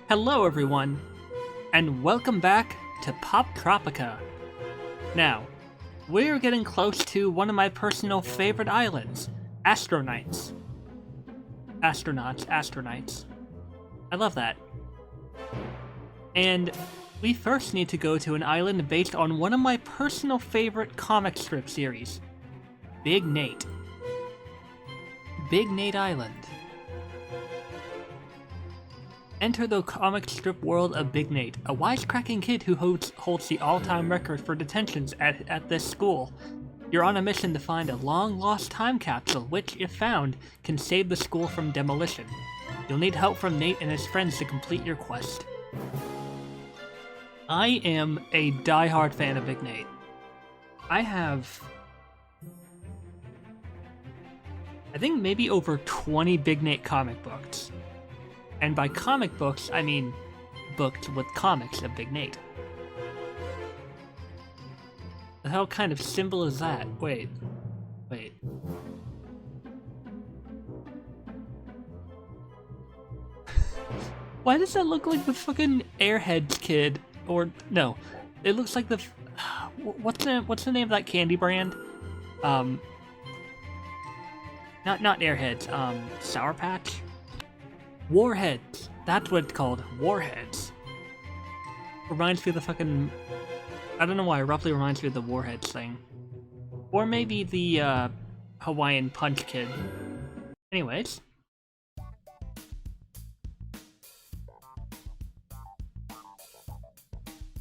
Hello everyone, and welcome back to Poptropica. Now, we're getting close to one of my personal favorite islands, Astronauts. Astronauts. I love that. And we first need to go to an island based on one of my personal favorite comic strip series, Big Nate. Big Nate Island. Enter the comic strip world of Big Nate, a wisecracking kid who holds the all-time record for detentions at this school. You're on a mission to find a long-lost time capsule, which, if found, can save the school from demolition. You'll need help from Nate and his friends to complete your quest. I am a die-hard fan of Big Nate. I think maybe over 20 Big Nate comic books. And by comic books, I mean books with comics of Big Nate. The hell kind of symbol is that? Wait. Why does that look like the fucking Airheads kid? Or, no. It looks like the... What's the name of that candy brand? Not Airheads, Sour Patch? Warheads. That's what it's called. Warheads. Reminds me of the fucking... I don't know why, it roughly reminds me of the Warheads thing. Or maybe the, Hawaiian Punch Kid. Anyways.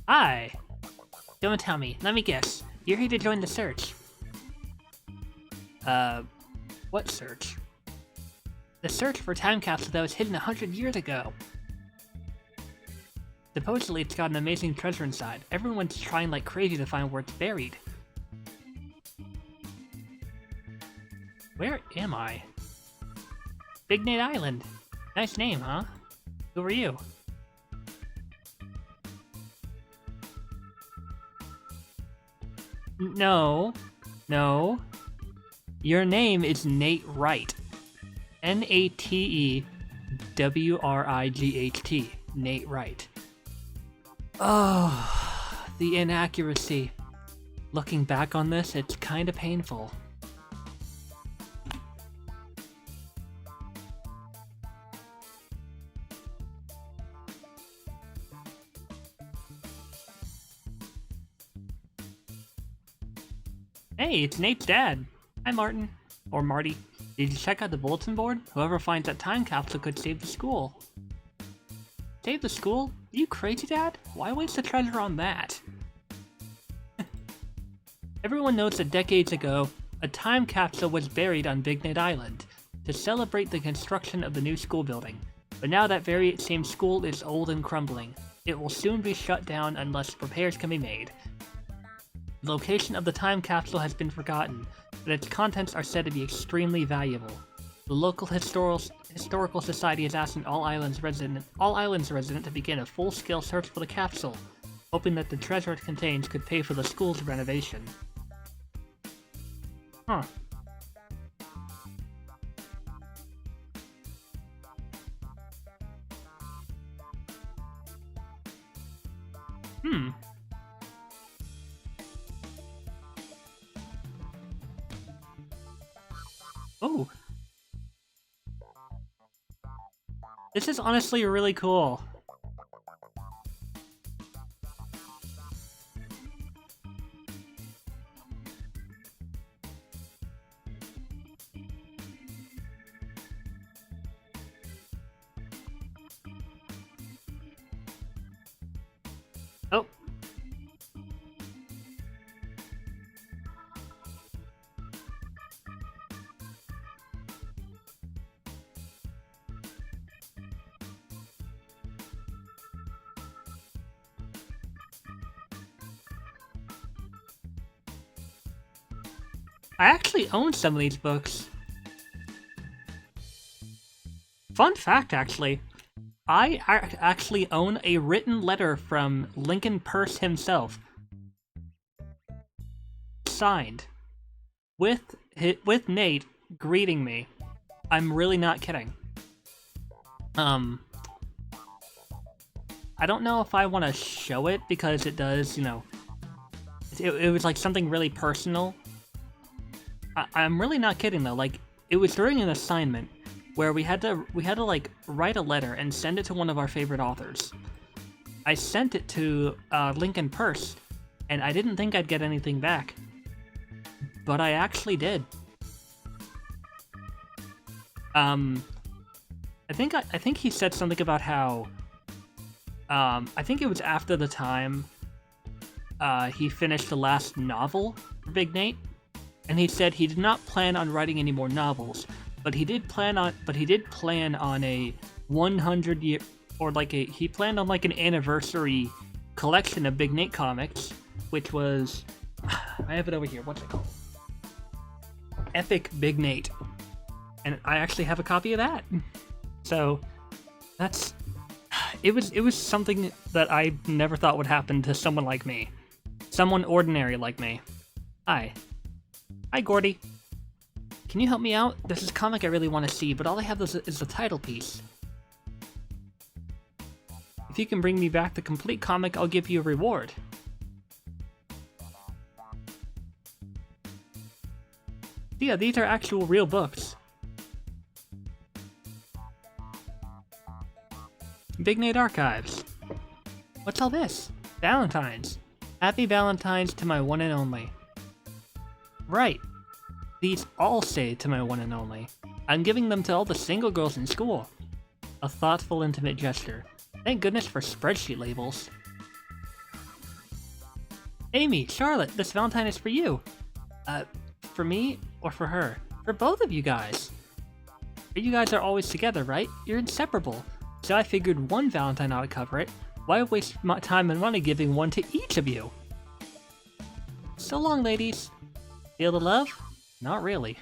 Hi! Don't tell me. Let me guess. You're here to join the search. What search? The search for a time capsule that was hidden 100 years ago. Supposedly it's got an amazing treasure inside. Everyone's trying like crazy to find where it's buried. Where am I? Big Nate Island. Nice name, huh? Who are you? No. Your name is Nate Wright. N-A-T-E-W-R-I-G-H-T. Nate Wright. Oh, the inaccuracy. Looking back on this, it's kinda painful. Hey, it's Nate's dad. Hi, Martin. Or Marty. Did you check out the bulletin board? Whoever finds that time capsule could save the school. Save the school? Are you crazy, Dad? Why waste the treasure on that? Everyone knows that decades ago, a time capsule was buried on Big Nate Island to celebrate the construction of the new school building. But now that very same school is old and crumbling. It will soon be shut down unless repairs can be made. The location of the time capsule has been forgotten, but its contents are said to be extremely valuable. The local historical society has asked all islands resident to begin a full-scale search for the capsule, hoping that the treasure it contains could pay for the school's renovation. Huh. Oh. This is honestly really cool. Oh. I actually own some of these books. Fun fact, actually. I actually own a written letter from Lincoln Peirce himself. Signed. With Nate greeting me. I'm really not kidding. I don't know if I want to show it because it does, you know, it was like something really personal. I'm really not kidding though. Like, it was during an assignment where we had to like write a letter and send it to one of our favorite authors. I sent it to Lincoln Purse, and I didn't think I'd get anything back, but I actually did. I think he said something about how I think it was after the time he finished the last novel for Big Nate, and he said he did not plan on writing any more novels, but he did plan on a 100-year, or like he planned on like an anniversary collection of Big Nate comics, which was, I have it over here, what's it called? Epic Big Nate. And I actually have a copy of that. So it was something that I never thought would happen to someone like me. Someone ordinary like me. Hi, Gordy. Can you help me out? There's this comic I really want to see, but all I have is the title piece. If you can bring me back the complete comic, I'll give you a reward. Yeah, these are actual real books. Big Nate Archives. What's all this? Valentine's. Happy Valentine's to my one and only. Right. These all say to my one and only. I'm giving them to all the single girls in school. A thoughtful, intimate gesture. Thank goodness for spreadsheet labels. Amy, Charlotte, this Valentine is for you. For me or for her? For both of you guys. You guys are always together, right? You're inseparable. So I figured one Valentine ought to cover it. Why waste my time and money giving one to each of you? So long, ladies. Feel the love? Not really.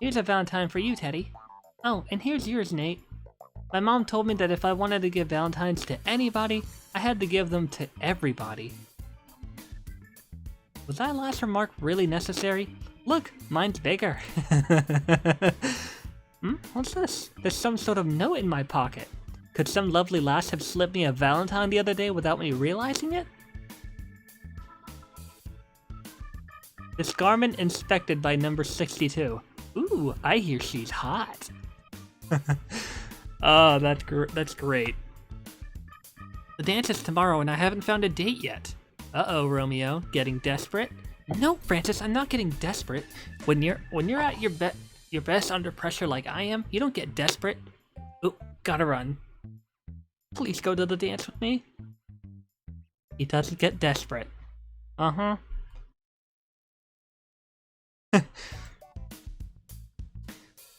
Here's a Valentine for you, Teddy. Oh, and here's yours, Nate. My mom told me that if I wanted to give Valentines to anybody, I had to give them to everybody. Was that last remark really necessary? Look, mine's bigger. What's this? There's some sort of note in my pocket. Could some lovely lass have slipped me a Valentine the other day without me realizing it? This garment inspected by number 62. Ooh, I hear she's hot. Oh, that's great. The dance is tomorrow and I haven't found a date yet. Uh-oh, Romeo, getting desperate? No, Francis, I'm not getting desperate. When you're at your best under pressure like I am, you don't get desperate. Oh, gotta run. Please go to the dance with me. He doesn't get desperate. Uh-huh.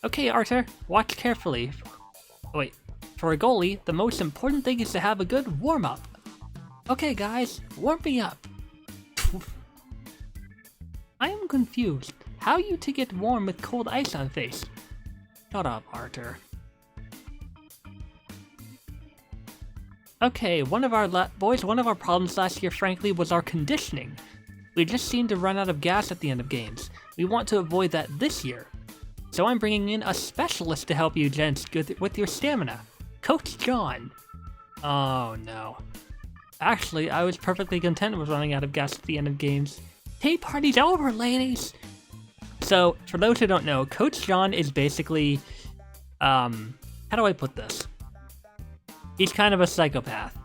Okay, Arthur, watch carefully. Wait, for a goalie, the most important thing is to have a good warm-up. Okay, guys, warm me up. I am confused. How you to get warm with cold ice on face? Shut up, Arthur. Okay, one of our problems last year, frankly, was our conditioning. We just seemed to run out of gas at the end of games. We want to avoid that this year. So I'm bringing in a specialist to help you gents with your stamina. Coach John. Oh no. Actually, I was perfectly content with running out of gas at the end of games. Tea party's over, ladies! So, for those who don't know, Coach John is basically, how do I put this? He's kind of a psychopath.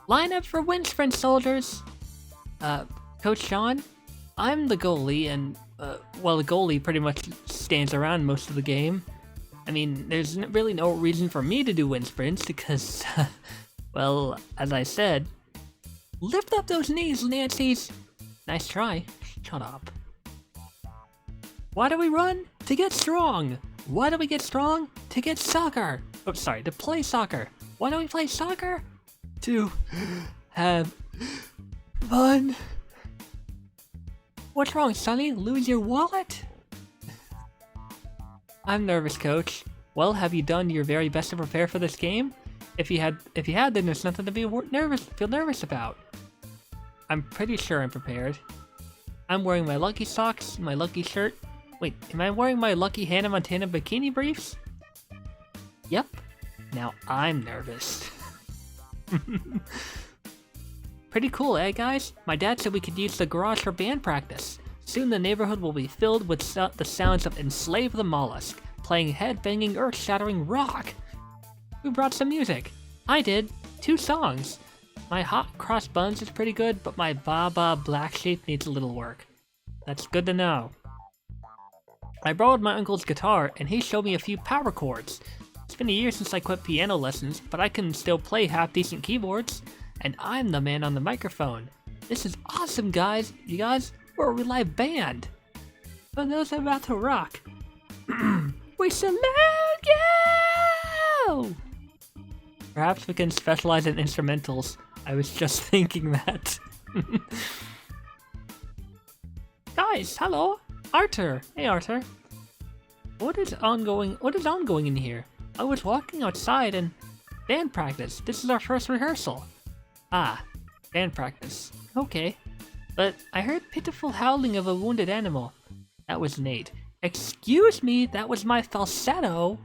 Line up for wins, French soldiers! Coach John, I'm the goalie, and, well, the goalie pretty much stands around most of the game. I mean, there's really no reason for me to do wind sprints, because, well, as I said, lift up those knees, Nancy's! Nice try. Shut up. Why do we run? To get strong! Why do we get strong? To get soccer! Oh, sorry, to play soccer. Why do we play soccer? To have fun. What's wrong, Sonny? Lose your wallet? I'm nervous, Coach. Well, have you done your very best to prepare for this game? If you had, then there's nothing to feel nervous about. I'm pretty sure I'm prepared. I'm wearing my lucky socks, my lucky shirt. Wait, am I wearing my lucky Hannah Montana bikini briefs? Yep. Now I'm nervous. Pretty cool, eh guys? My dad said we could use the garage for band practice. Soon the neighborhood will be filled with the sounds of Enslave the Mollusk, playing head-banging, earth-shattering rock. Who brought some music? I did. 2 songs. My Hot Cross Buns is pretty good, but my Ba Ba Black Sheep needs a little work. That's good to know. I borrowed my uncle's guitar, and he showed me a few power chords. It's been a year since I quit piano lessons, but I can still play half-decent keyboards. And I'm the man on the microphone. This is awesome, guys. You guys, we're a real live band. For those about to rock, we salute you! Perhaps we can specialize in instrumentals. I was just thinking that. Guys, hello! Arthur! Hey, Arthur. What is ongoing in here? I was walking outside and... Band practice. This is our first rehearsal. Ah, band practice. Okay. But I heard pitiful howling of a wounded animal. That was Nate. Excuse me, that was my falsetto.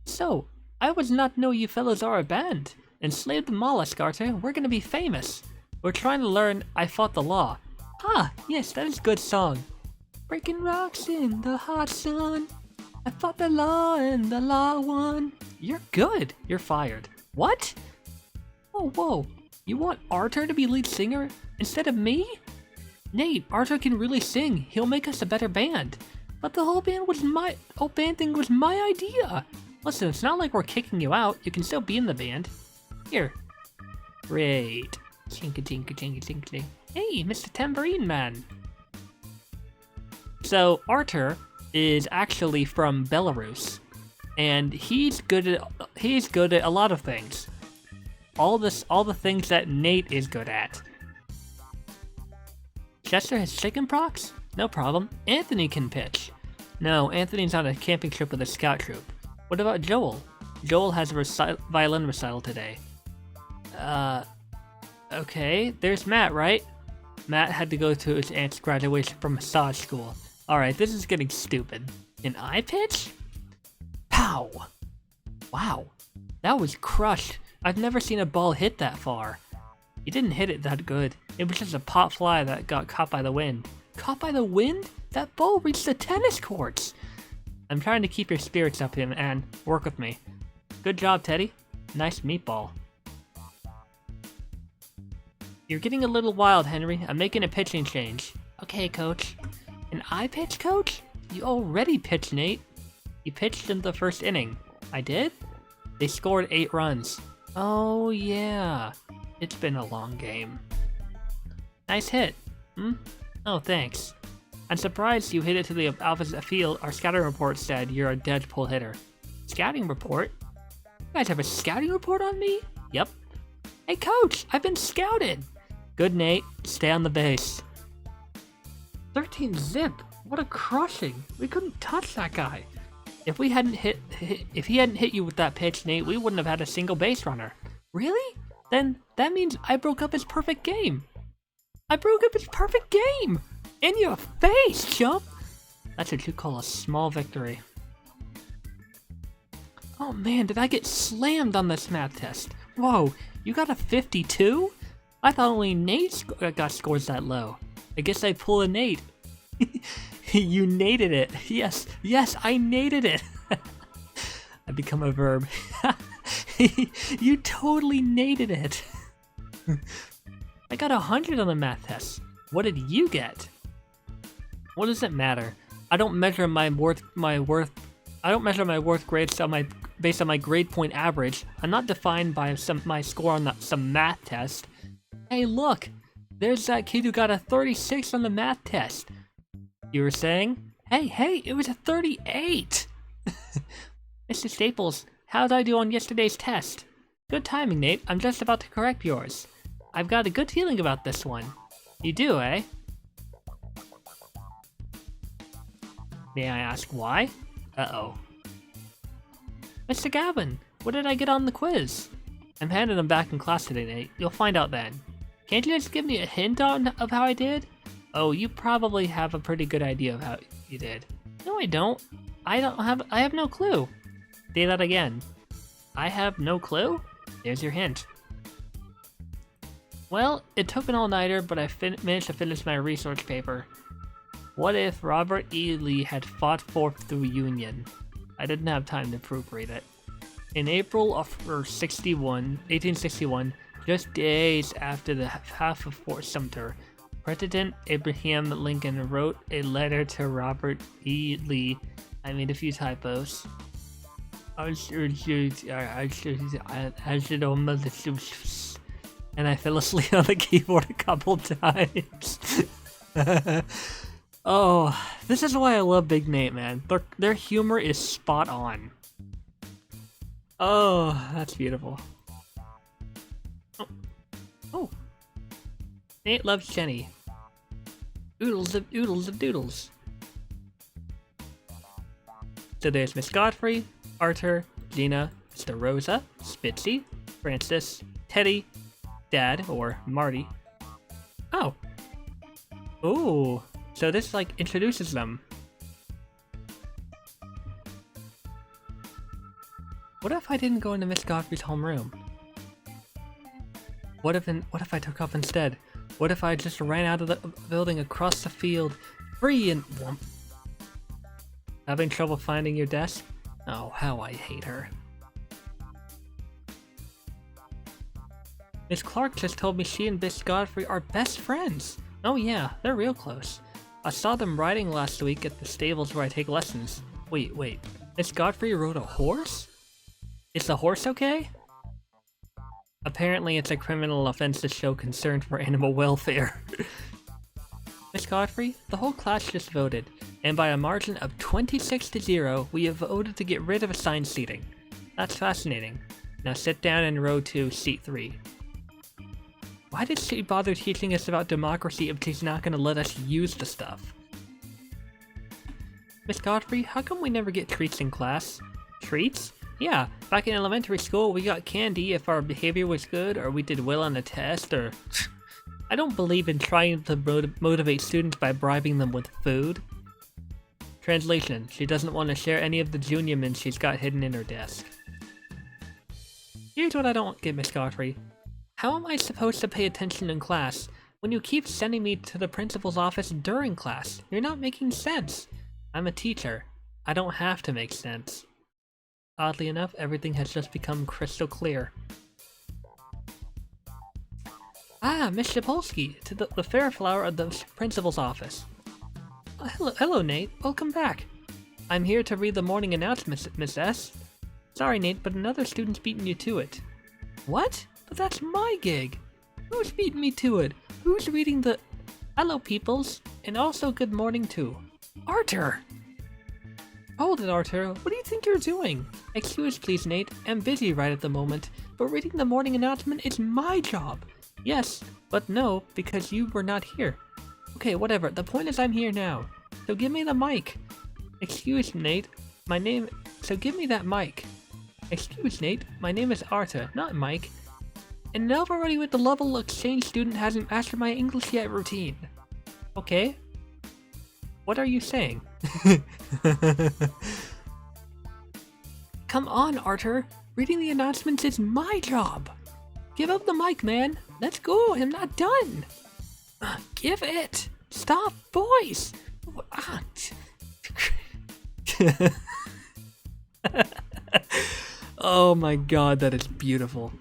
So, I was not know you fellows are a band. Enslave the Mollusk, Arthur. We're gonna be famous. We're trying to learn I Fought the Law. Ah, yes, that is a good song. Breaking rocks in the hot sun. I fought the law and the law won. You're good. You're fired. What? Oh, whoa. You want Arthur to be lead singer instead of me? Nate, Arthur can really sing. He'll make us a better band. But the whole band thing was my idea. Listen, it's not like we're kicking you out. You can still be in the band. Here. Great. Chinka chinka chinka chinka. Hey, Mr. Tambourine Man. So, Arthur is actually from Belarus, and he's good at a lot of things. All the things that Nate is good at. Chester has chickenpox? No problem. Anthony can pitch. No, Anthony's on a camping trip with a scout troop. What about Joel? Joel has a violin recital today. Okay, there's Matt, right? Matt had to go to his aunt's graduation from massage school. Alright, this is getting stupid. Can I pitch? Pow! Wow, that was crushed. I've never seen a ball hit that far. You didn't hit it that good. It was just a pop fly that got caught by the wind. Caught by the wind? That ball reached the tennis courts! I'm trying to keep your spirits up, and work with me. Good job, Teddy. Nice meatball. You're getting a little wild, Henry. I'm making a pitching change. Okay, coach. An I pitch, coach? You already pitched, Nate. You pitched in the first inning. I did? They scored 8 runs. Oh, yeah. It's been a long game. Nice hit. Oh, thanks. I'm surprised you hit it to the opposite field. Our scouting report said you're a dead pull hitter. Scouting report? You guys have a scouting report on me? Yep. Hey, coach, I've been scouted. Good, Nate. Stay on the base. 13 zip. What a crushing. We couldn't touch that guy. If he hadn't hit you with that pitch, Nate, we wouldn't have had a single base runner. Really? Then that means I broke up his perfect game. I broke up his perfect game! In your face, chump! That's what you call a small victory. Oh man, did I get slammed on this math test? Whoa, you got a 52? I thought only Nate got scores that low. I guess I pull a Nate. You nated it. Yes, I nated it. I become a verb. You totally nated it. I got 100 on the math test. What did you get? What does it matter? I don't measure my worth grades based on my grade point average. I'm not defined by my score on some math test. Hey, look, there's that kid who got a 36 on the math test. You were saying? Hey, it was a 38. Mr. Staples, how did I do on yesterday's test? Good timing, Nate. I'm just about to correct yours. I've got a good feeling about this one. You do, eh? May I ask why? Uh-oh. Mr. Gavin, what did I get on the quiz? I'm handing them back in class today, Nate. You'll find out then. Can't you just give me a hint of how I did? Oh, you probably have a pretty good idea of how you did. No, I don't. I have no clue. Say that again. I have no clue? There's your hint. Well, it took an all-nighter, but I managed to finish my research paper. What if Robert E. Lee had fought forth the Union? I didn't have time to proofread it. In April of 1861, just days after the half of Fort Sumter, President Abraham Lincoln wrote a letter to Robert E. Lee. I made a few typos. And I fell asleep on the keyboard a couple times. Oh, this is why I love Big Nate, man. Their humor is spot on. Oh, that's beautiful. Oh. Nate loves Jenny. Oodles of doodles. So there's Miss Godfrey, Arthur, Gina, Mr. Rosa, Spitzy, Francis, Teddy, Dad, or Marty. Oh. Ooh. So this, like, introduces them. What if I didn't go into Miss Godfrey's homeroom? What if I took off instead? What if I just ran out of the building across the field, free and whoomp? Having trouble finding your desk? Oh, how I hate her. Miss Clark just told me she and Miss Godfrey are best friends. Oh yeah, they're real close. I saw them riding last week at the stables where I take lessons. Wait. Miss Godfrey rode a horse? Is the horse okay? Apparently it's a criminal offense to show concern for animal welfare. Miss Godfrey, the whole class just voted, and by a margin of 26-0, we have voted to get rid of assigned seating. That's fascinating. Now sit down in row 2, seat 3. Why did she bother teaching us about democracy if she's not going to let us use the stuff? Miss Godfrey, how come we never get treats in class? Treats? Yeah, back in elementary school we got candy if our behavior was good or we did well on a test or... I don't believe in trying to motivate students by bribing them with food. Translation, she doesn't want to share any of the junior mints she's got hidden in her desk. Here's what I don't get, Miss Godfrey. How am I supposed to pay attention in class when you keep sending me to the principal's office during class? You're not making sense. I'm a teacher. I don't have to make sense. Oddly enough, everything has just become crystal clear. Ah, Miss Sapolsky, to the fair flower of the principal's office. Hello, Nate. Welcome back. I'm here to read the morning announcements, Miss S. Sorry, Nate, but another student's beaten you to it. What? But that's my gig. Who's beating me to it? Who's reading the... Hello, peoples. And also good morning, too. Arthur! Hold it, Arthur. What do you think you're doing? Excuse, please, Nate. I'm busy right at the moment, but reading the morning announcement is my job. Yes, but no, because you were not here. Okay, whatever. The point is I'm here now. So give me the mic. Excuse, Nate. So give me that mic. Excuse, Nate. My name is Arthur, not Mike. And enough already with the level exchange student hasn't mastered my English yet routine. Okay. What are you saying? Come on, Arthur. Reading the announcements is my job. Give up the mic, man. Let's go. I'm not done. Give it. Stop, boys. Oh my god, that is beautiful.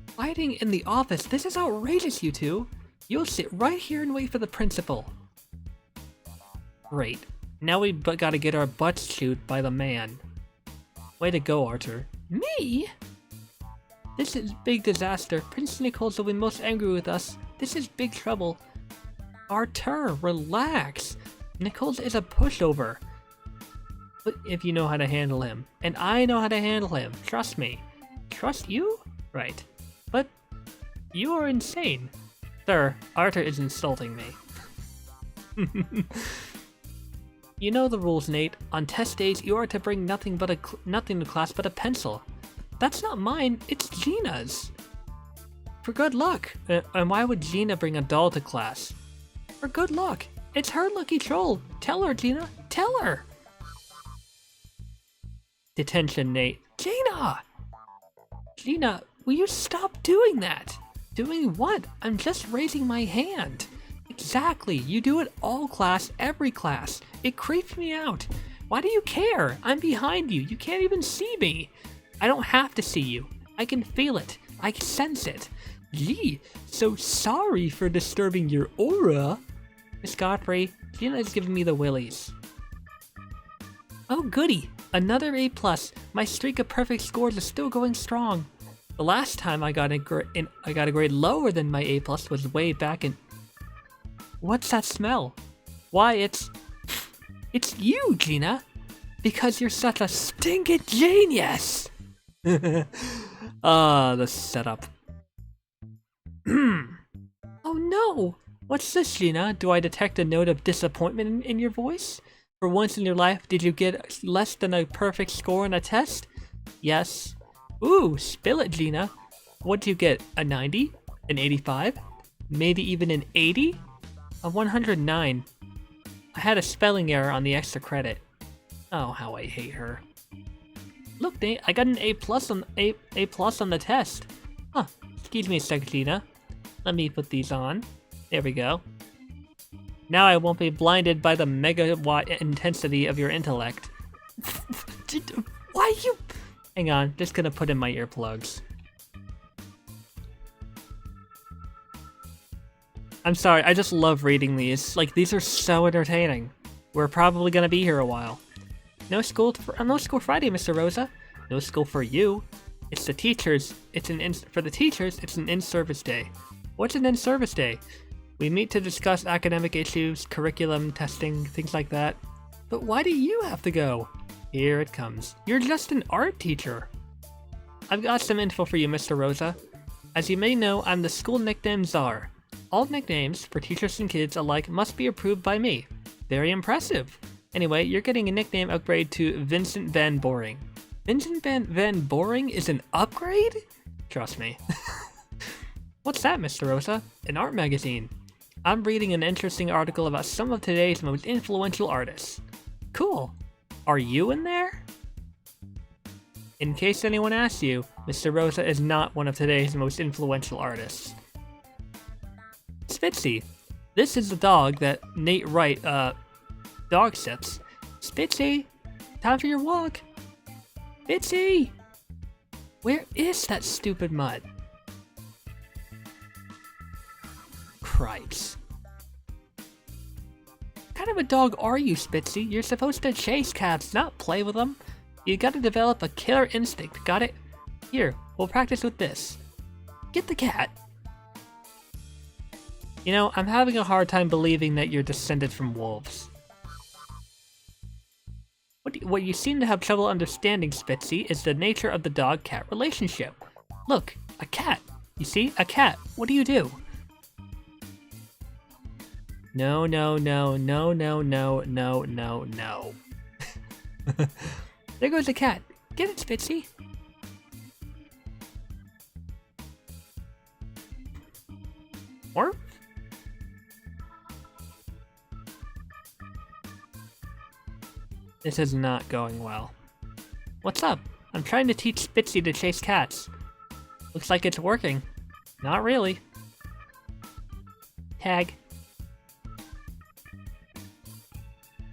Fighting in the office. This is outrageous, you two. You'll sit right here and wait for the principal. Great. Now we gotta get our butts chewed by the man. Way to go, Arthur. Me? This is big disaster. Prince Nichols will be most angry with us. This is big trouble. Arthur, relax. Nichols is a pushover. But if you know how to handle him. And I know how to handle him. Trust me. Trust you? Right. But you are insane. Sir, Arthur is insulting me. You know the rules, Nate. On test days, you are to bring nothing to class but a pencil. That's not mine, it's Gina's. For good luck. And why would Gina bring a doll to class? For good luck. It's her lucky troll. Tell her, Gina. Tell her. Detention, Nate. Gina! Gina, will you stop doing that? Doing what? I'm just raising my hand. Exactly, you do it all class, every class. It creeps me out. Why do you care? I'm behind you. You can't even see me. I don't have to see you. I can feel it. I can sense it. Gee, so sorry for disturbing your aura. Miss Godfrey, Gina is giving me the willies. Oh goody, another A+. My streak of perfect scores is still going strong. The last time I got a grade lower than my A+ was way back in... What's that smell? Why, it's you, Gina! Because you're such a stinking genius! The setup. Oh no! What's this, Gina? Do I detect a note of disappointment in your voice? For once in your life, did you get less than a perfect score on a test? Yes. Ooh, spill it, Gina. What'd you get? A 90? An 85? Maybe even an 80? A 109. I had a spelling error on the extra credit. Oh, how I hate her. Look, Nate, I got an A+ on the test. Huh, excuse me a sec, Gina. Let me put these on. There we go. Now I won't be blinded by the megawatt intensity of your intellect. Why you... Hang on, just gonna put in my earplugs. I'm sorry, I just love reading these. Like, these are so entertaining. We're probably gonna be here a while. No school Friday, Mr. Rosa. No school for you. It's the teachers. For the teachers, it's an in-service day. What's an in-service day? We meet to discuss academic issues, curriculum, testing, things like that. But why do you have to go? Here it comes. You're just an art teacher. I've got some info for you, Mr. Rosa. As you may know, I'm the school nickname czar. All nicknames, for teachers and kids alike, must be approved by me. Very impressive. Anyway, you're getting a nickname upgrade to Vincent Van Boring. Vincent Van Boring is an upgrade? Trust me. What's that, Mr. Rosa? An art magazine. I'm reading an interesting article about some of today's most influential artists. Cool. Are you in there? In case anyone asks you, Mr. Rosa is not one of today's most influential artists. Spitzy. This is the dog that Nate Wright, dog sips. Spitzy, time for your walk. Spitzy! Where is that stupid mud? Cripes. What kind of a dog are you, Spitzy? You're supposed to chase cats, not play with them. You gotta develop a killer instinct, got it? Here, we'll practice with this. Get the cat. You know, I'm having a hard time believing that you're descended from wolves. What you seem to have trouble understanding, Spitzy, is the nature of the dog-cat relationship. Look, a cat. You see? A cat. What do? No, no, no, no, no, no, no, no, no. There goes the cat. Get it, Spitzy. Or? This is not going well. What's up? I'm trying to teach Spitzy to chase cats. Looks like it's working. Not really. Tag.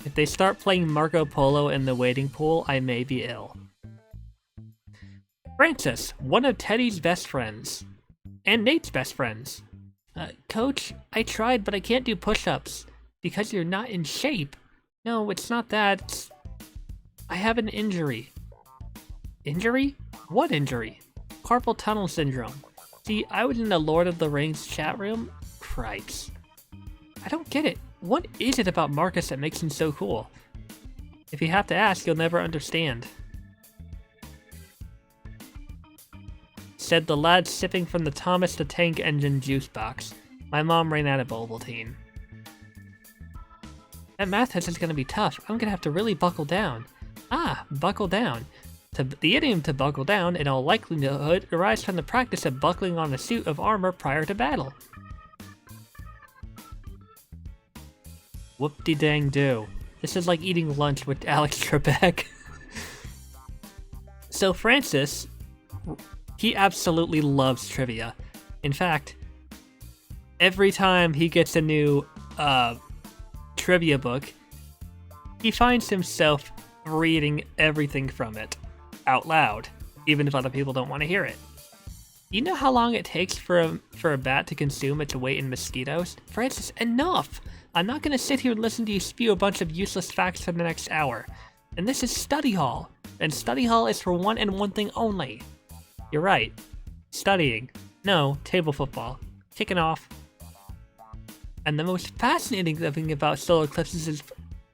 If they start playing Marco Polo in the waiting pool, I may be ill. Francis, one of Teddy's best friends. And Nate's best friends. Coach, I tried, but I can't do push-ups. Because you're not in shape. No, it's not that. I have an injury. Injury? What injury? Carpal tunnel syndrome. See, I was in the Lord of the Rings chat room. Cripes. I don't get it. What is it about Marcus that makes him so cool? If you have to ask, you'll never understand. Said the lad sipping from the Thomas the Tank Engine juice box. My mom ran out of Ovaltine. That math test is gonna be tough. I'm gonna have to really buckle down. Ah, buckle down. The idiom to buckle down, in all likelihood, derives from the practice of buckling on a suit of armor prior to battle. Whoop-de-dang-do. This is like eating lunch with Alex Trebek. So Francis, he absolutely loves trivia. In fact, every time he gets a new trivia book, he finds himself reading everything from it out loud, even if other people don't want to hear it. You know how long it takes for a bat to consume its weight in mosquitoes? Francis, enough! I'm not going to sit here and listen to you spew a bunch of useless facts for the next hour. And this is study hall, and study hall is for one and one thing only. You're right. Studying. No, table football. Kicking off. And the most fascinating thing about solar eclipses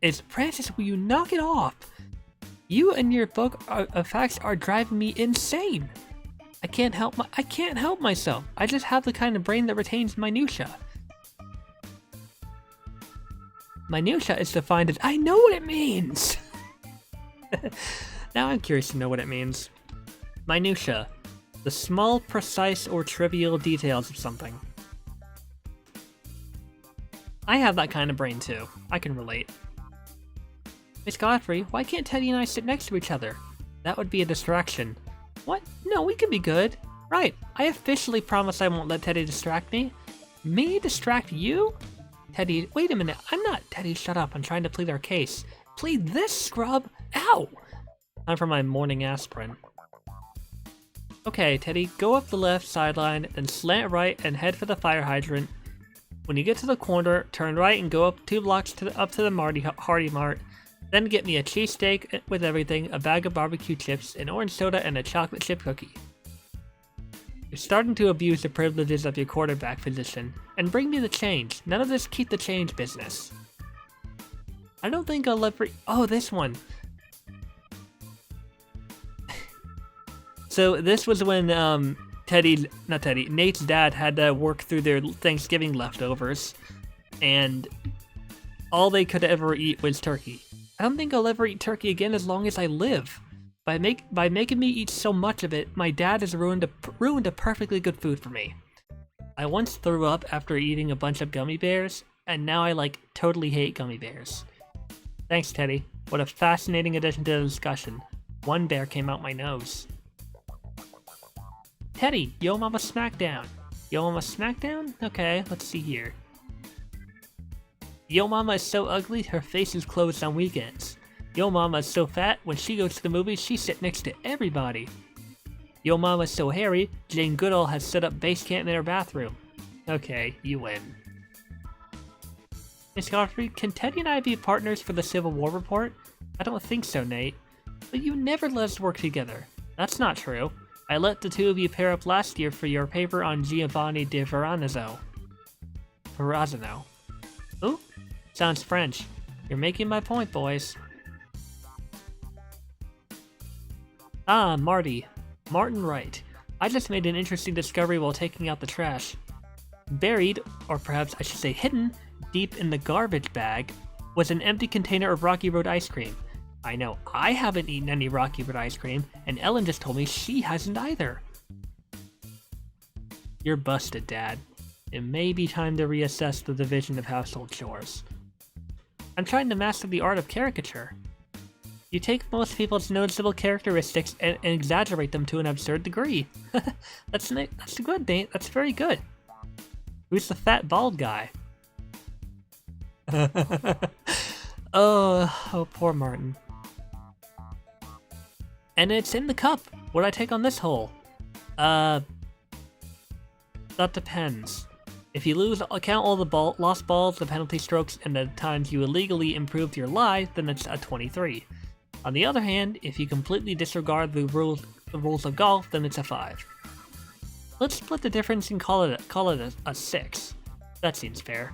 is Francis, will you knock it off? You and your book of facts are driving me insane. I can't help myself. I just have the kind of brain that retains minutia. Minutia is defined as I know what it means. Now I'm curious to know what it means. Minutia, the small, precise, or trivial details of something. I have that kind of brain too. I can relate. Miss Godfrey, why can't Teddy and I sit next to each other? That would be a distraction. What? No, we could be good. Right, I officially promise I won't let Teddy distract me. Me distract you? Teddy, wait a minute, I'm not. Teddy, shut up, I'm trying to plead our case. Plead this, scrub? Ow! Time for my morning aspirin. Okay, Teddy, go up the left sideline, then slant right and head for the fire hydrant. When you get to the corner, turn right and go up 2 blocks up to the Hardy Mart. Then get me a cheesesteak with everything, a bag of barbecue chips, an orange soda, and a chocolate chip cookie. You're starting to abuse the privileges of your quarterback position, and bring me the change. None of this keep the change business. I don't think I'll ever— oh, this one! So this was when Nate's dad had to work through their Thanksgiving leftovers, and all they could ever eat was turkey. I don't think I'll ever eat turkey again as long as I live. By making me eat so much of it, my dad has ruined a perfectly good food for me. I once threw up after eating a bunch of gummy bears, and now I totally hate gummy bears. Thanks, Teddy. What a fascinating addition to the discussion. One bear came out my nose. Teddy, Yo Mama Smackdown. Yo Mama Smackdown? Okay, let's see here. Yo Mama is so ugly, her face is closed on weekends. Yo Mama is so fat, when she goes to the movies, she sits next to everybody. Yo Mama is so hairy, Jane Goodall has set up base camp in her bathroom. Okay, you win. Miss Godfrey, can Teddy and I be partners for the Civil War report? I don't think so, Nate. But you never let us work together. That's not true. I let the two of you pair up last year for your paper on Giovanni di Verrazzano. Ooh, sounds French. You're making my point, boys. Ah, Martin Wright. I just made an interesting discovery while taking out the trash. Buried, or perhaps I should say hidden, deep in the garbage bag, was an empty container of Rocky Road ice cream. I know I haven't eaten any Rocky Road ice cream, and Ellen just told me she hasn't either. You're busted, Dad. It may be time to reassess the division of household chores. I'm trying to master the art of caricature. You take most people's noticeable characteristics and exaggerate them to an absurd degree. That's good, Nate. That's very good. Who's the fat, bald guy? Oh, poor Martin. And it's in the cup. What'd I take on this hole? That depends. If you count all the lost balls, the penalty strokes, and the times you illegally improved your lie, then it's a 23. On the other hand, if you completely disregard the rules of golf, then it's a 5. Let's split the difference and call it a 6. That seems fair.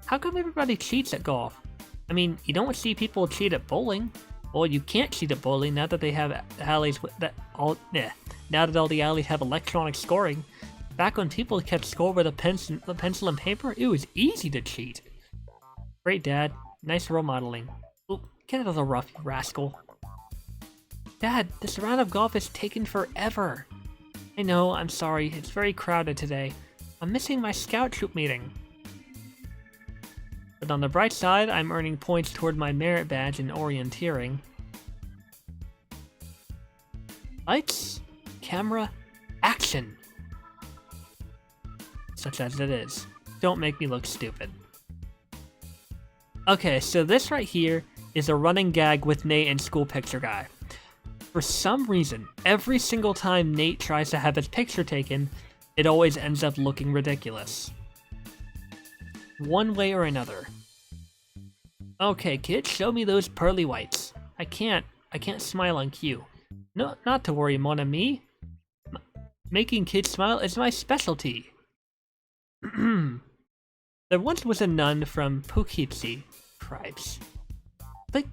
How come everybody cheats at golf? I mean, you don't see people cheat at bowling. Well, you can't cheat at bowling now that they have alleys now that all the alleys have electronic scoring. Back when people kept score with a pencil and paper, it was easy to cheat. Great, Dad. Nice role modeling. Ooh, get out of the rough, you rascal. Dad, this round of golf is taking forever. I know, I'm sorry. It's very crowded today. I'm missing my scout troop meeting. But on the bright side, I'm earning points toward my merit badge in orienteering. Lights, camera, action. Such as it is. Don't make me look stupid. Okay, so this right here is a running gag with Nate and School Picture Guy. For some reason, every single time Nate tries to have his picture taken, it always ends up looking ridiculous. One way or another. Okay, kid, show me those pearly whites. I can't smile on cue. No, not to worry, mon ami. Making kids smile is my specialty. There once was a nun from Poughkeepsie, Cripes. But,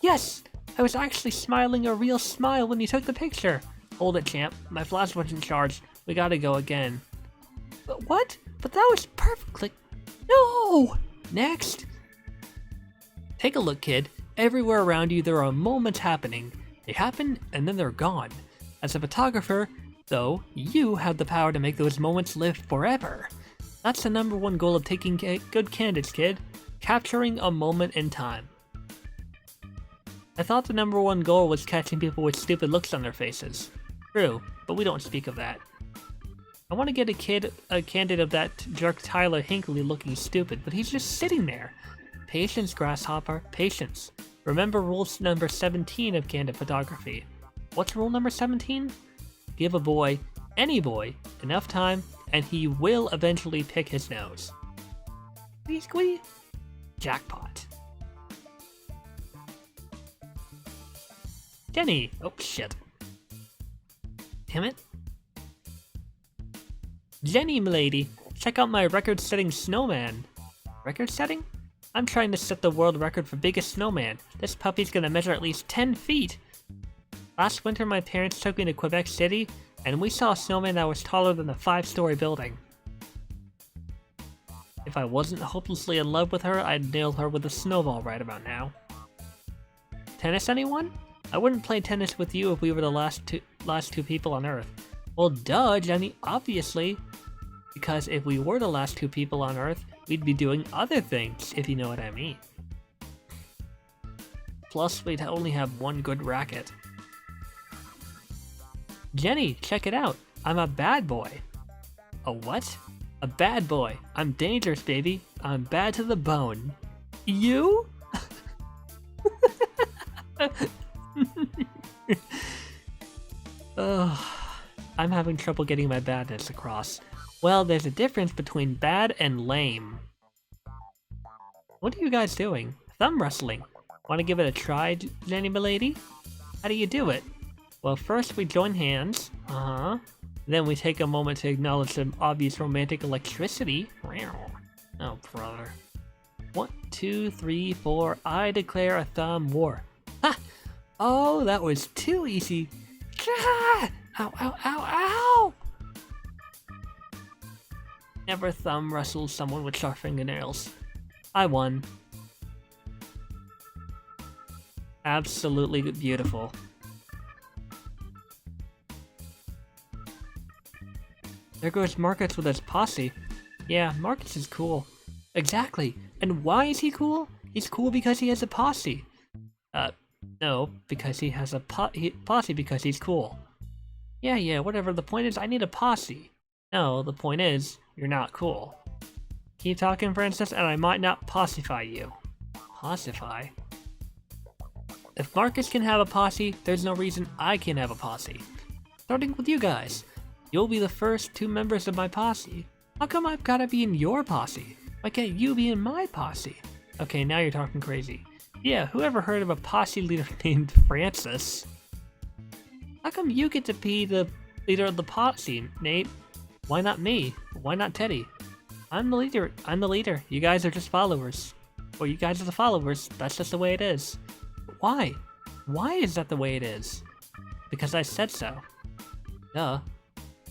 yes! I was actually smiling a real smile when you took the picture. Hold it, champ. My flash wasn't charged. We gotta go again. But what? But that was perfectly... No! Next! Take a look, kid. Everywhere around you there are moments happening. They happen, and then they're gone. As a photographer, though, you have the power to make those moments live forever. That's the #1 goal of taking good candidates, kid. Capturing a moment in time. I thought the #1 goal was catching people with stupid looks on their faces. True, but we don't speak of that. I want to get a candid of that jerk Tyler Hinckley looking stupid, but he's just sitting there. Patience, grasshopper, patience. Remember rule number 17 of candid photography. What's rule number 17? Give a boy, any boy, enough time, and he will eventually pick his nose. Squee squee. Jackpot. Jenny! Oh shit. Damn it. Jenny, m'lady, check out my record-setting snowman. Record-setting? I'm trying to set the world record for biggest snowman. This puppy's gonna measure at least 10 feet. Last winter my parents took me to Quebec City, and we saw a snowman that was taller than a 5-story building. If I wasn't hopelessly in love with her, I'd nail her with a snowball right about now. Tennis, anyone? I wouldn't play tennis with you if we were the last two people on Earth. Well, duh, Jenny, obviously. Because if we were the last 2 people on Earth, we'd be doing other things, if you know what I mean. Plus, we'd only have 1 good racket. Jenny, check it out. I'm a bad boy. A what? A bad boy. I'm dangerous, baby. I'm bad to the bone. You? Ugh. I'm having trouble getting my badness across. Well, there's a difference between bad and lame. What are you guys doing? Thumb wrestling. Want to give it a try, Jenny m'lady? How do you do it? Well, first we join hands. Then we take a moment to acknowledge some obvious romantic electricity. Oh, brother. 1, 2, 3, 4. I declare a thumb war. Ha! Oh, that was too easy. Ah! Ow, ow, ow, ow! Never thumb wrestle someone with sharp fingernails. I won. Absolutely beautiful. There goes Marcus with his posse. Yeah, Marcus is cool. Exactly. And why is he cool? He's cool because he has a posse. No, because he has a posse because he's cool. Yeah, whatever. The point is, I need a posse. No, the point is, you're not cool. Keep talking, Francis, and I might not possify you. Possify? If Marcus can have a posse, there's no reason I can't have a posse. Starting with you guys. You'll be the first 2 members of my posse. How come I've gotta be in your posse? Why can't you be in my posse? Okay, now you're talking crazy. Yeah, whoever heard of a posse leader named Francis? How come you get to be the leader of the posse, Nate? Why not me? Why not Teddy? I'm the leader. You guys are just followers. Or you guys are the followers. That's just the way it is. Why? Why is that the way it is? Because I said so. Duh.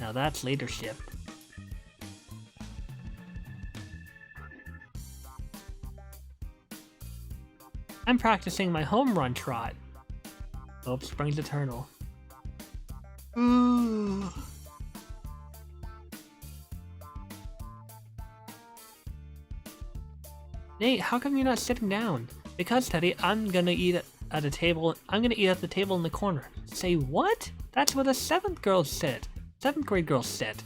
Now that's leadership. I'm practicing my home run trot. Hope springs eternal. Ooh. Nate, how come you're not sitting down? Because, Teddy, I'm gonna eat at the table. I'm gonna eat at the table in the corner. Say what? That's where the 7th girls sit. 7th grade girls sit.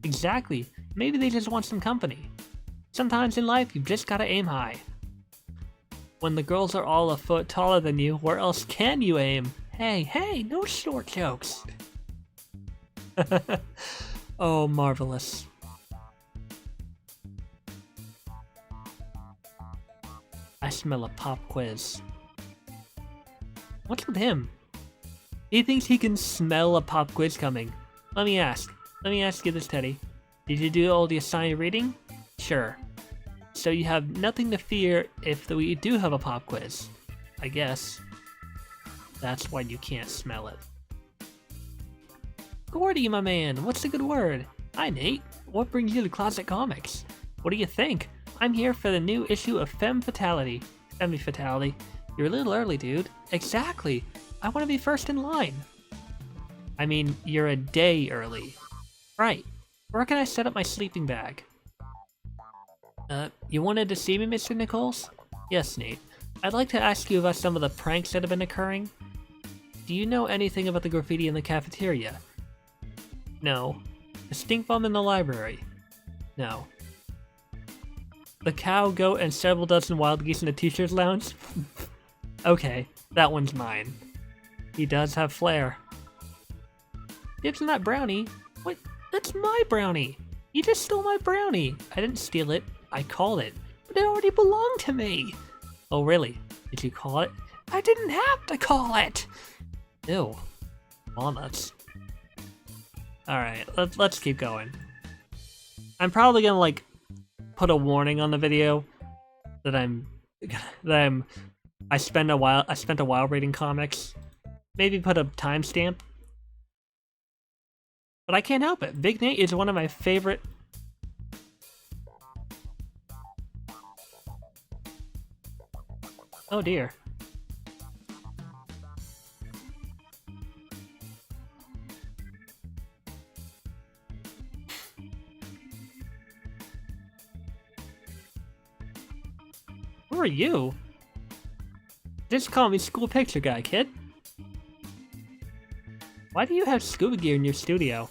Exactly. Maybe they just want some company. Sometimes in life, you've just gotta aim high. When the girls are all a foot taller than you, where else can you aim? Hey, no short jokes. Oh, marvelous. I smell a pop quiz. What's with him? He thinks he can smell a pop quiz coming. Let me ask you this, Teddy. Did you do all the assigned reading? Sure. So you have nothing to fear if we do have a pop quiz, I guess. That's why you can't smell it. Gordy, my man, what's the good word? Hi, Nate. What brings you to Closet Comics? What do you think? I'm here for the new issue of Femme Fatale. You're a little early, dude. Exactly. I want to be first in line. I mean, you're a day early. Right. Where can I set up my sleeping bag? You wanted to see me, Mr. Nichols? Yes, Nate. I'd like to ask you about some of the pranks that have been occurring. Do you know anything about the graffiti in the cafeteria? No. The stink bomb in the library? No. The cow, goat, and several dozen wild geese in the teacher's lounge? Okay, that one's mine. He does have flair. Dibs on that brownie? Wait, that's my brownie! You just stole my brownie! I didn't steal it, I called it. But it already belonged to me! Oh really? Did you call it? I didn't have to call it! Ew. Walnuts. Alright, let's keep going. I'm probably gonna, like, put a warning on the video that I spent a while reading comics. Maybe put a timestamp. But I can't help it. Big Nate is one of my favorite. Oh dear. Who are you? Just call me School Picture Guy, kid. Why do you have scuba gear in your studio?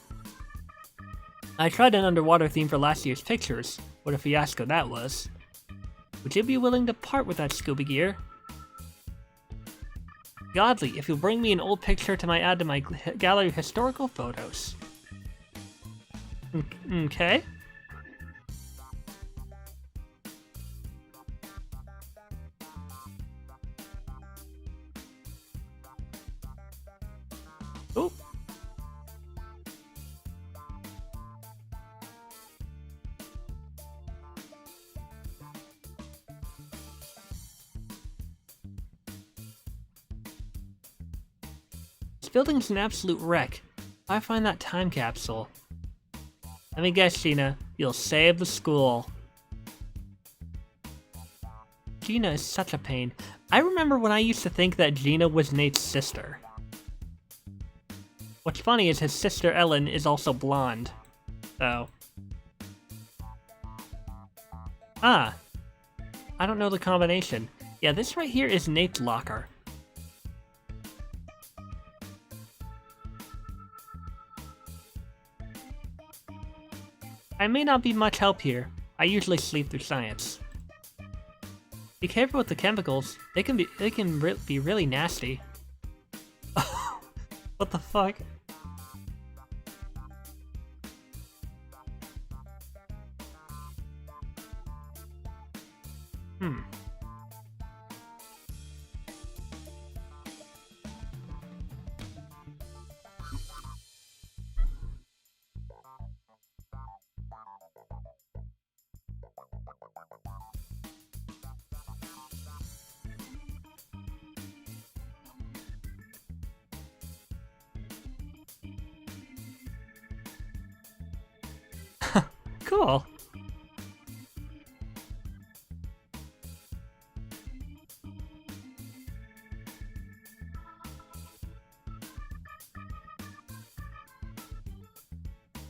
I tried an underwater theme for last year's pictures. What a fiasco that was. Would you be willing to part with that scuba gear? Godly, if you'll bring me an old picture to add to my gallery of historical photos. Okay. Oh. This building's an absolute wreck. I find that time capsule. Let me guess, Gina. You'll save the school. Gina is such a pain. I remember when I used to think that Gina was Nate's sister. What's funny is his sister Ellen is also blonde. So. Ah. I don't know the combination. Yeah, this right here is Nate's locker. I may not be much help here. I usually sleep through science. Be careful with the chemicals. They can be really nasty. What the fuck? Cool.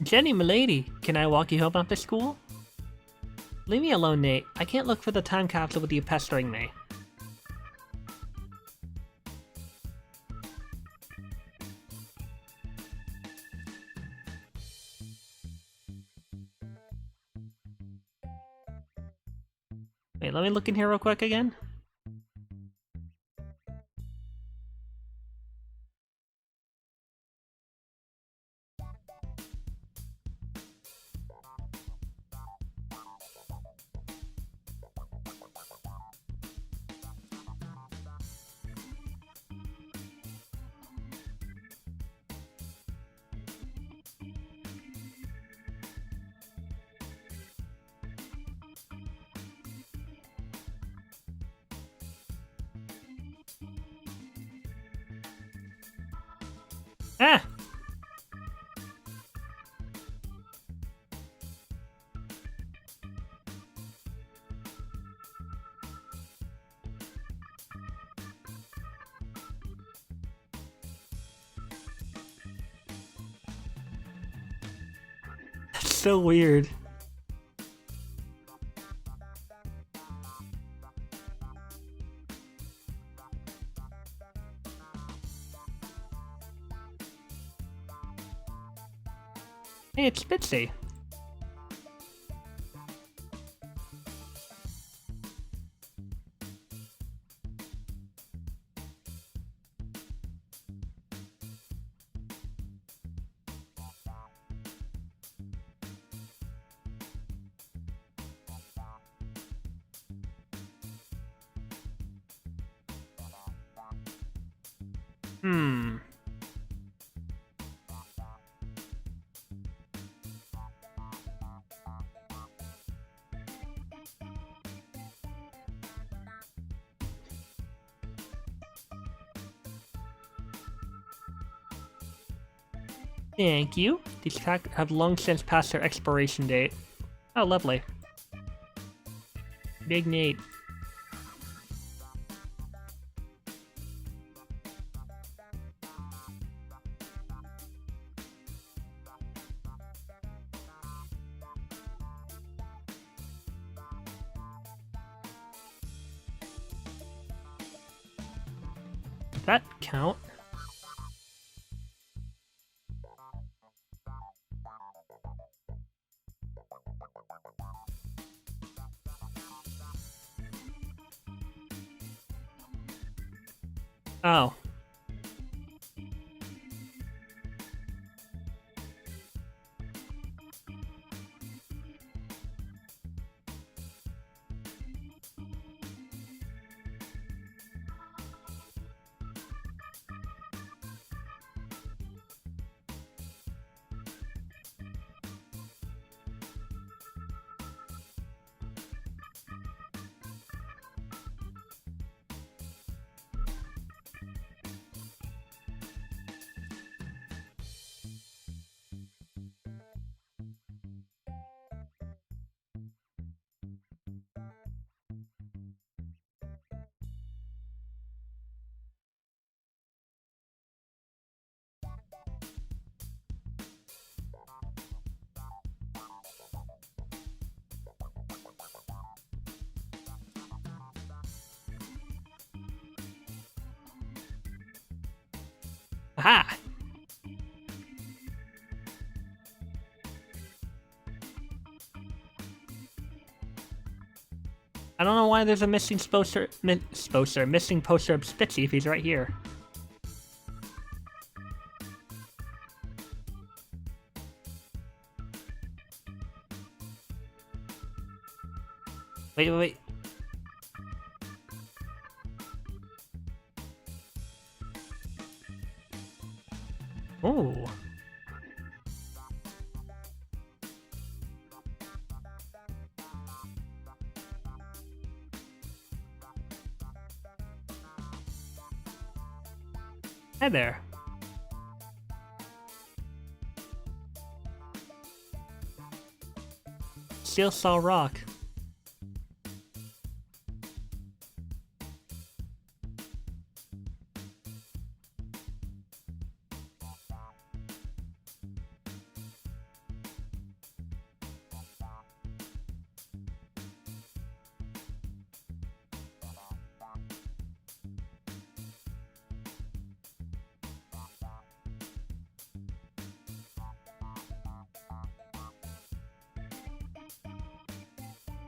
Jenny, milady, can I walk you home after school? Leave me alone, Nate. I can't look for the time capsule with you pestering me. Wait, let me look in here real quick again. Ah! That's so weird. Hey, it's Bitsy. Hmm. Thank you. These packs have long since passed their expiration date. Oh, lovely. Big Nate. Does that count? Oh. Aha! I don't know why there's a missing poster of Spitzy if he's right here. Wait. Oh. Hi there. Steel Saw Rock.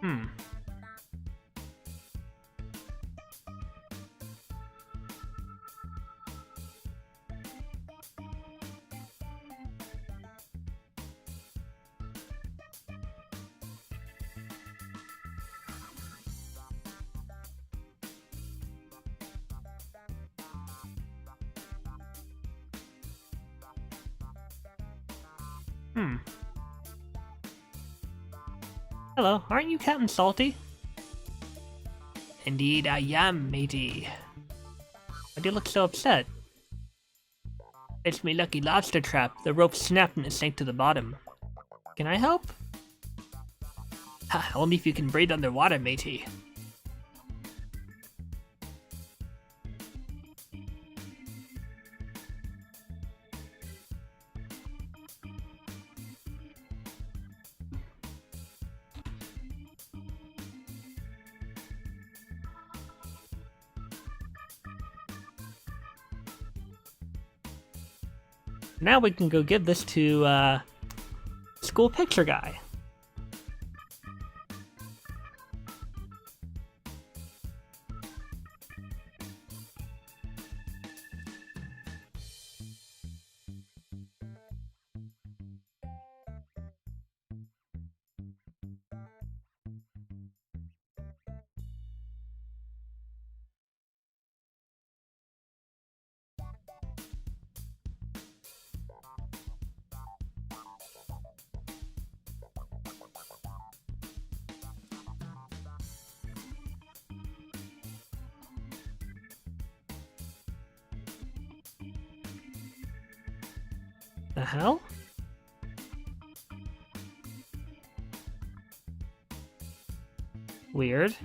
Hmm. Hmm. Hello, aren't you Captain Salty? Indeed I am, matey. Why do you look so upset? It's me lucky lobster trap. The rope snapped and it sank to the bottom. Can I help? Ha, only if you can breathe underwater, matey. Now we can go give this to, school picture guy. The hell? Weird.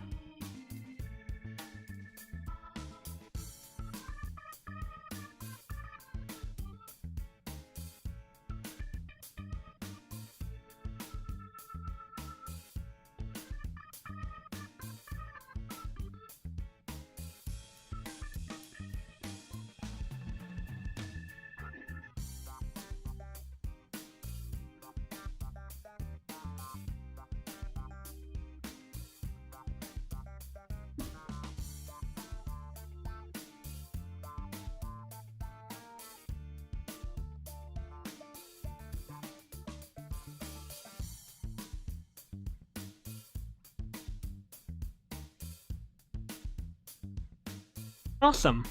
Awesome.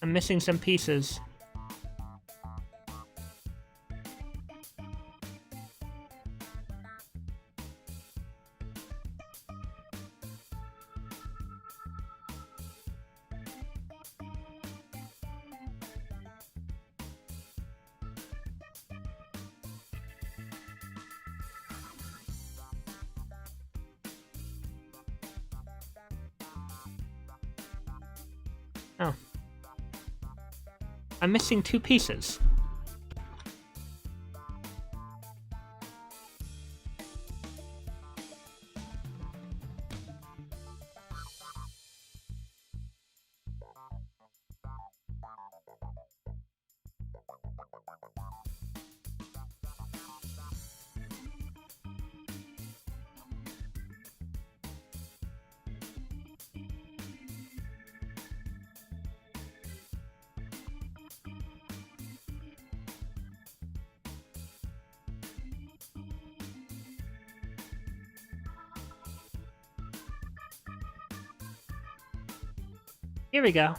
I'm missing some pieces. Oh. I'm missing 2 pieces. Here we go.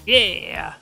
Yeah!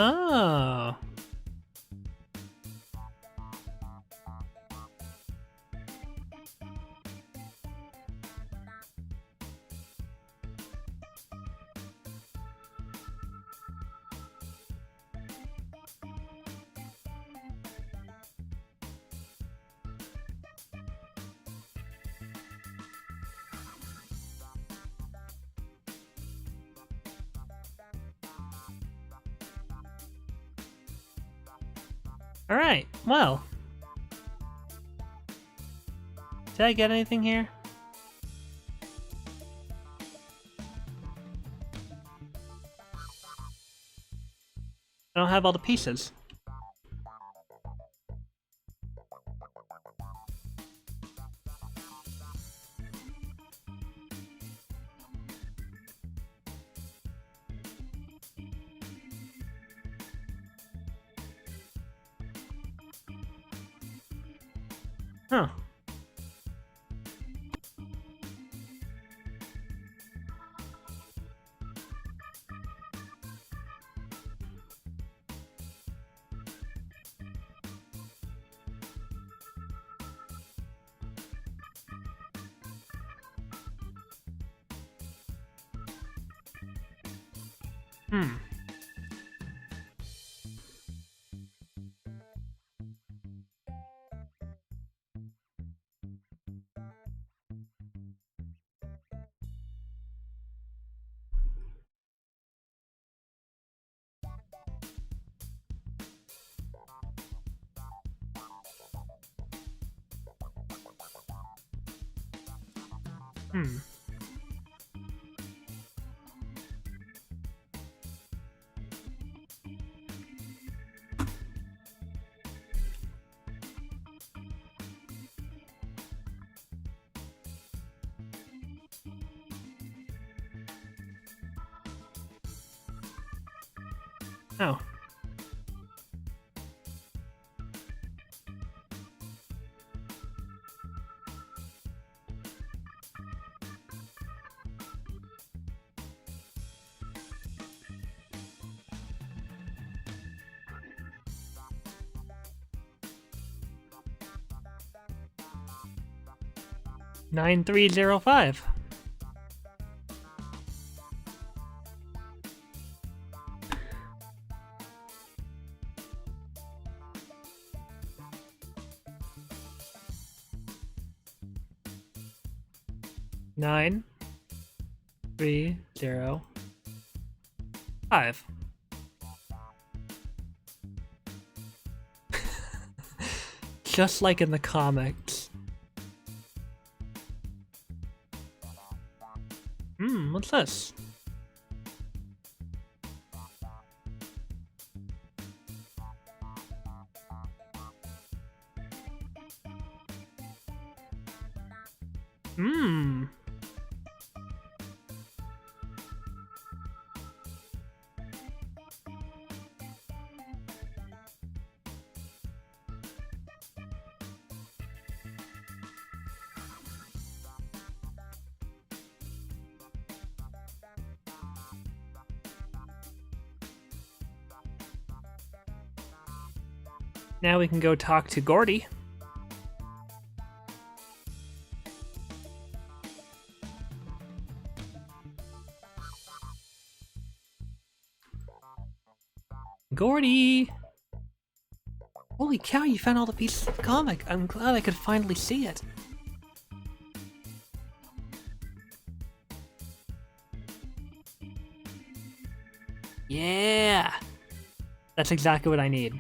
Oh. Alright, well. Did I get anything here? I don't have all the pieces. Huh. Hmm. Hmm. Oh. $9305. $930.5. Just like in the comics. What's this? Now we can go talk to Gordy. Gordy! Holy cow, you found all the pieces of the comic. I'm glad I could finally see it. Yeah! That's exactly what I need.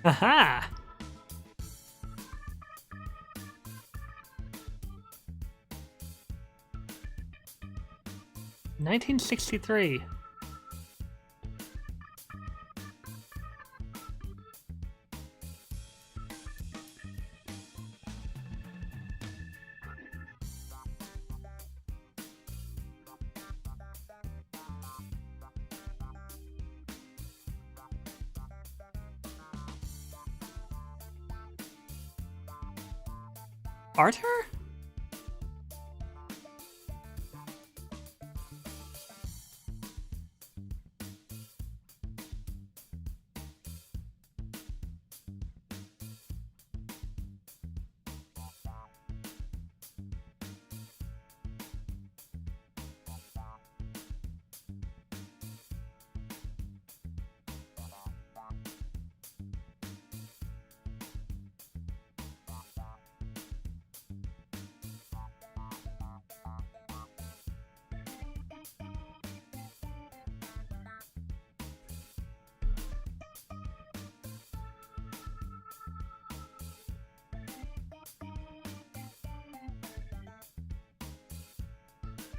Haha! 1963. Arthur?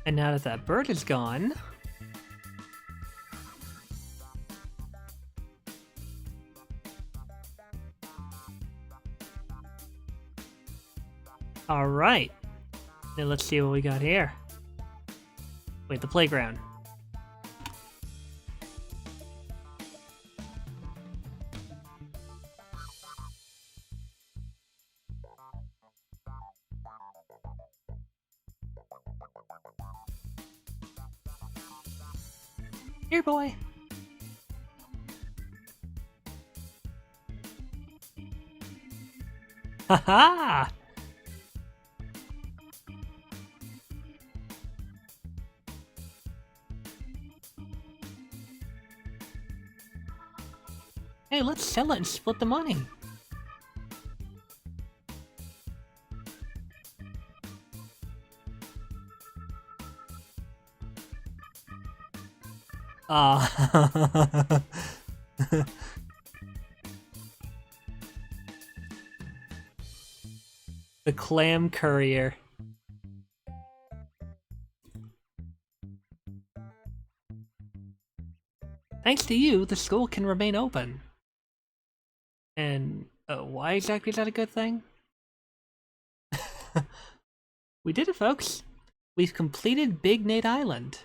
And now that that bird is gone... Alright. Now let's see what we got here. Wait, the playground. Here, boy. Haha! Hey, let's sell it and split the money. The clam courier. Thanks to you, the school can remain open. And why exactly is that a good thing? We did it, folks. We've completed Big Nate Island.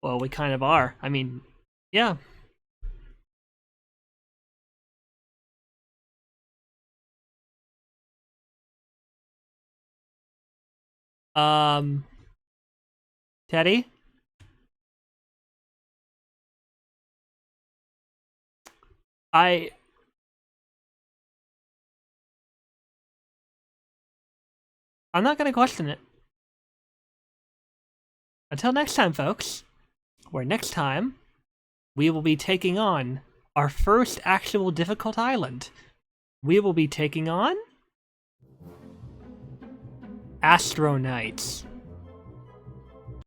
Well, we kind of are. I mean, yeah. Teddy? I'm not gonna question it. Until next time, folks. Where next time, we will be taking on our first actual difficult island. We will be taking on Astro Knights.